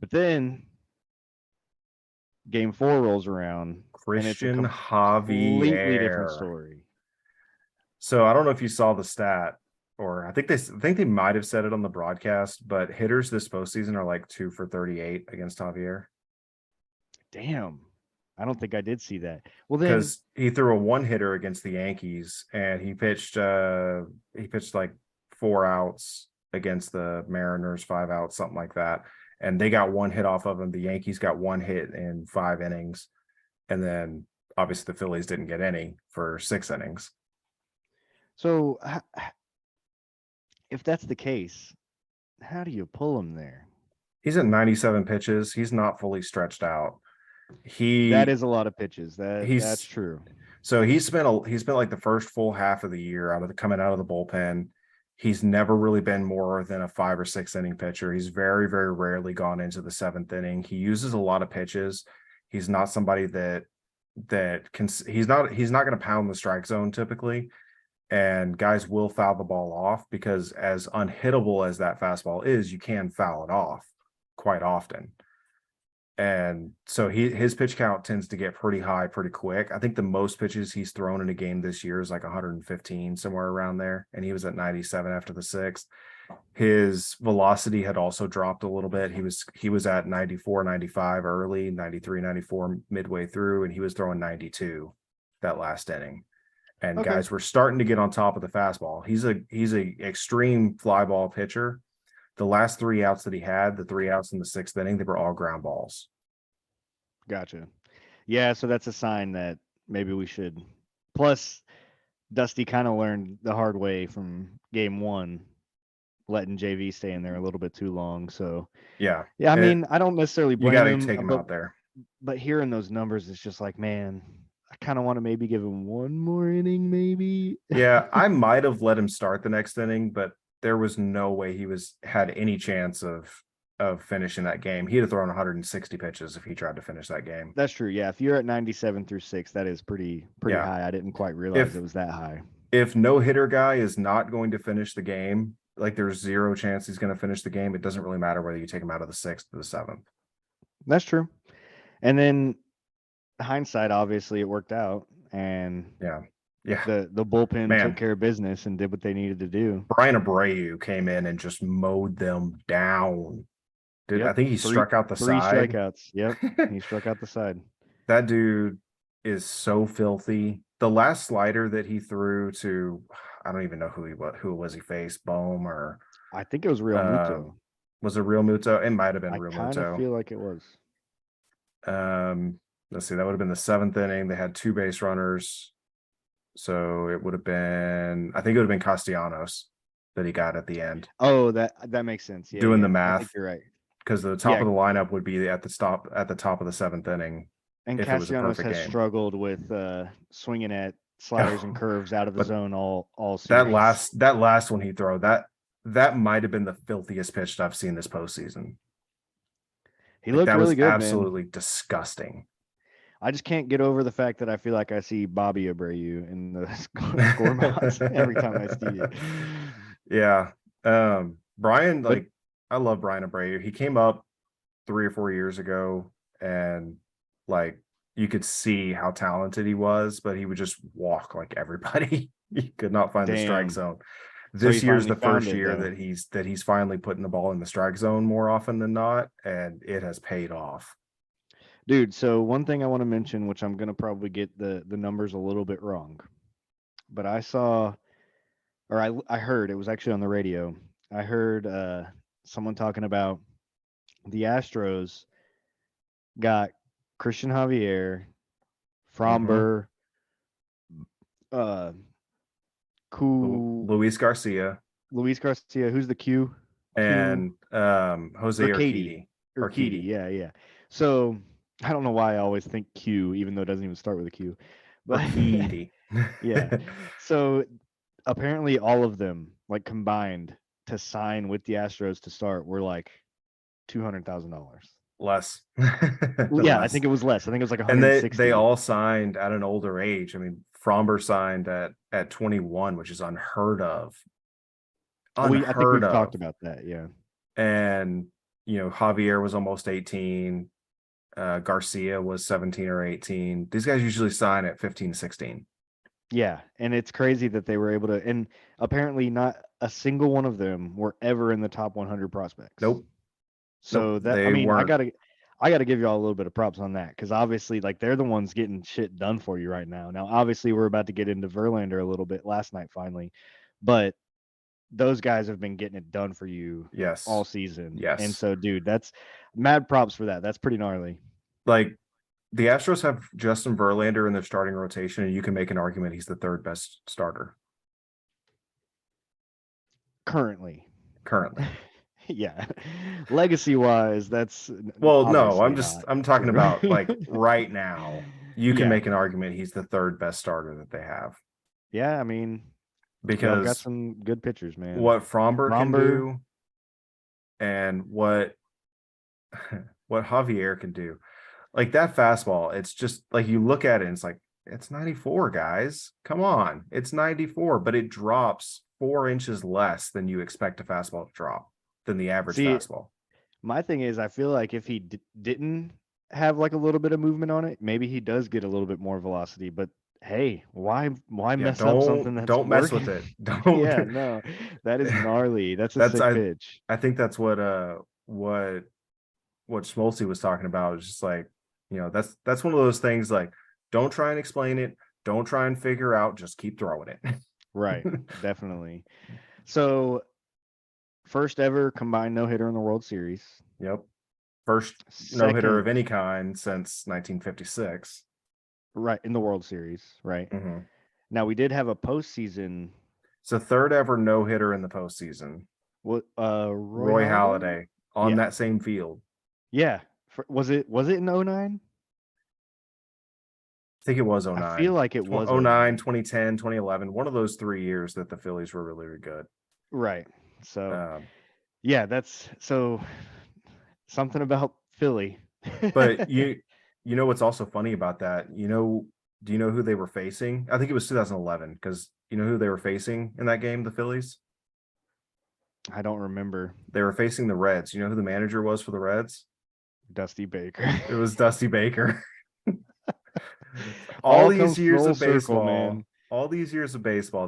But then game 4 rolls around and it's a Christian completely different Javier. story. So I don't know if you saw the stat, or I think they might have said it on the broadcast, but hitters this postseason are like 2 for 38 against Javier Damn. I don't think I did see that. Well, then, because he threw a one hitter against the Yankees and he pitched like 4 outs against the Mariners, 5 outs, something like that. And they got one hit off of him. The Yankees got one hit in 5 innings. And then obviously the Phillies didn't get any for 6 innings. so if that's the case, how do you pull him there? He's at 97 pitches. He's not fully stretched out. That is a lot of pitches. That's He's true. so he spent like the first full half of the year coming out of the bullpen. He's never really been more than a 5 or 6 inning pitcher. He's very, very rarely gone into the 7th inning. He uses a lot of pitches. He's not somebody that can. He's not going to pound the strike zone typically, and guys will foul the ball off because as unhittable as that fastball is, you can foul it off quite often. And so his pitch count tends to get pretty high pretty quick. I think the most pitches he's thrown in a game this year is like 115, somewhere around there, and he was at 97 after the 6th. His velocity had also dropped a little bit. He was at 94, 95 early, 93, 94 midway through, and he was throwing 92 that last inning. And Okay. guys were starting to get on top of the fastball. He's a extreme fly ball pitcher. The last 3 outs that he had, the 3 outs in the 6th inning, they were all ground balls. Gotcha. Yeah, so that's a sign that maybe we should. Plus, Dusty kind of learned the hard way from game 1, letting JV stay in there a little bit too long. So, Yeah. yeah, I mean, I don't necessarily You blame got to him, take him out there. but hearing those numbers, it's just like, man, I kind of want to maybe give him one more inning, maybe. Yeah, I might have let him start the next inning, but there was no way he had any chance of finishing that game. He'd have thrown 160 pitches if he tried to finish that game. That's true. Yeah, if you're at 97 through 6, that is pretty Yeah. high. I didn't quite realize If it was that high. if no hitter guy is not going to finish the game, like there's zero chance he's going to finish the game, it doesn't really matter whether you take him out of the 6th or the 7th. That's true. And then hindsight, obviously, it worked out, and Yeah. the bullpen Man. took care of business and did what they needed to do. Bryan Abreu came in and just mowed them down. Dude, Yep. I think he struck out the three side. strikeouts. Yep, he struck out the side. That dude is so filthy. The last slider that he threw to, I don't even know who was he faced, Bohm or I think it was Real Muto. Was it Real Muto? It might have been I Real kind of Muto. feel like it was. Let's see, that would have been the 7th inning. They had 2 base runners. So it would have been, I think it would have been Castellanos that he got at the end. Oh, that makes sense. Yeah, Doing the I math. think you're right. Because the top of the lineup would be at the top of the 7th inning. And if it was a Castellanos perfect has game. struggled with swinging at sliders and curves out of the But zone all That series. last one he threw, that might have been the filthiest pitch I've seen this postseason. He looked really good, absolutely man. Disgusting. I just can't get over the fact that I feel like I see Bobby Abreu in the score box every time I see it. Yeah. Brian, like, I love Bryan Abreu. He came up 3 or 4 years ago and like you could see how talented he was, but he would just walk like everybody. He could not find the strike zone. This year's the first year that he's finally putting the ball in the strike zone more often than not, and it has paid off. Dude, so one thing I want to mention, which I'm going to probably get the numbers a little bit wrong, but I saw, or I heard, it was actually on the radio. I heard someone talking about the Astros got Christian Javier, Fromber, Luis Garcia. Who's the Q? And Jose Urquidy. Yeah. So I don't know why I always think Q, even though it doesn't even start with a Q. But yeah. So apparently all of them, like combined to sign with the Astros to start, were like $200,000. Less. Yeah, I think it was less. I think it was like 160. And they all signed at an older age. I mean, Fromber signed at 21, which is unheard of. I think we've talked about that, yeah. And Javier was almost 18. Garcia was 17 or 18. These guys usually sign at 15, 16. Yeah, and it's crazy that they were able to, and apparently not a single one of them were ever in the top 100 prospects. Nope. So that, I they mean, weren't. I gotta give y'all a little bit of props on that, because obviously, like, they're the ones getting shit done for you right now. Now, obviously, we're about to get into Verlander a little bit last night finally, but those guys have been getting it done for you Yes. all season. Yes. And so, dude, that's mad props for that. That's pretty gnarly. Like, the Astros have Justin Verlander in their starting rotation, and you can make an argument he's the third best starter Currently. Yeah. Legacy wise, that's well, no, obviously I'm not. talking about like right now. You can Yeah. make an argument he's the third best starter that they have. Yeah, I mean, y'all got Because some good pitchers, man. what Fromber can do and what Javier can do. Like, that fastball, it's just like, you look at it and it's like, it's 94, guys. Come on. It's 94, but it drops 4 inches less than you expect a fastball to drop than the average fastball. My thing is, I feel like if he didn't have like a little bit of movement on it, maybe he does get a little bit more velocity. But hey, why mess up something that's don't mess working? with it. Don't. Yeah, no, that is gnarly. That's a That's sick pitch. I think that's what Smoltzy was talking about. Is just like, that's one of those things, like, don't try and explain it. Don't try and figure out, just keep throwing it. Right. Definitely. So, first ever combined no-hitter in the World Series. Yep. First no-hitter of any kind since 1956. Right, in the World Series, right? Mm-hmm. Now, we did have a postseason. It's the third ever no-hitter in the postseason. What? Roy Halladay on that same field. Yeah. Was it in 09? I think it was 09. I feel like it was 09, 2010, 2011. One of those 3 years that the Phillies were really, really good. Right. So, yeah, that's so something about Philly. But you know what's also funny about that? Do you know who they were facing? I think it was 2011, because you know who they were facing in that game, the Phillies? I don't remember. They were facing the Reds. You know who the manager was for the Reds? Dusty Baker. It was Dusty Baker. All these years of baseball,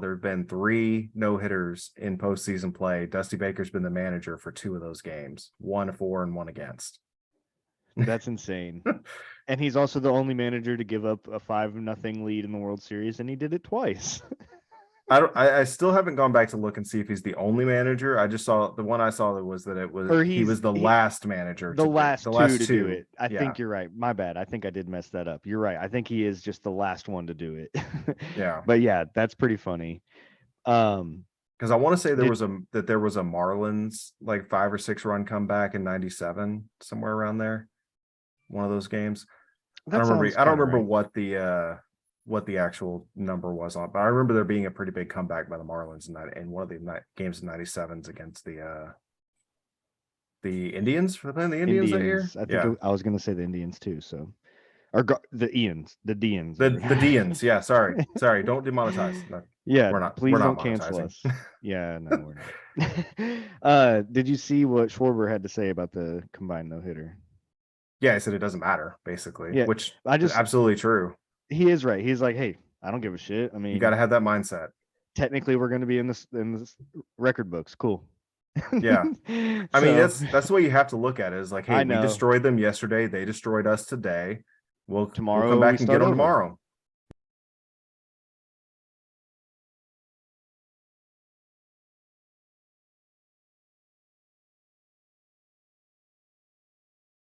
there have been 3 no-hitters in postseason play. Dusty Baker's been the manager for 2 of those games, 1 for and 1 against. That's insane. And he's also the only manager to give up a 5-0 lead in the World Series, and he did it twice. I still haven't gone back to look and see if he's the only manager. I just saw the one I saw that was that he was the last manager. The last two to do it. I think you're right. My bad. I think I did mess that up. You're right. I think he is just the last one to do it. Yeah. But yeah, that's pretty funny. Because I want to say there was a Marlins like 5 or 6 run comeback in 97, somewhere around there. One of those games. I don't remember what the actual number was on, but I remember there being a pretty big comeback by the Marlins in one of the games in 97s against the Indians. For playing the Indians that year. I think I was going to say the Indians too. So, or the Ians, the Deans, the Deans. Yeah, sorry, don't demonetize. No, yeah, we're not. Please we're don't not cancel us. Yeah, no, we're not. Did you see what Schwarber had to say about the combined no-hitter? Yeah, I said it doesn't matter, basically. Yeah, which is absolutely true. He is right. He's like, hey, I don't give a shit. I mean, you got to have that mindset. Technically, we're going to be in this record books. Cool. Yeah. I mean, that's the way you have to look at it. Is like, hey, we destroyed them yesterday. They destroyed us today. We'll come back and get them tomorrow.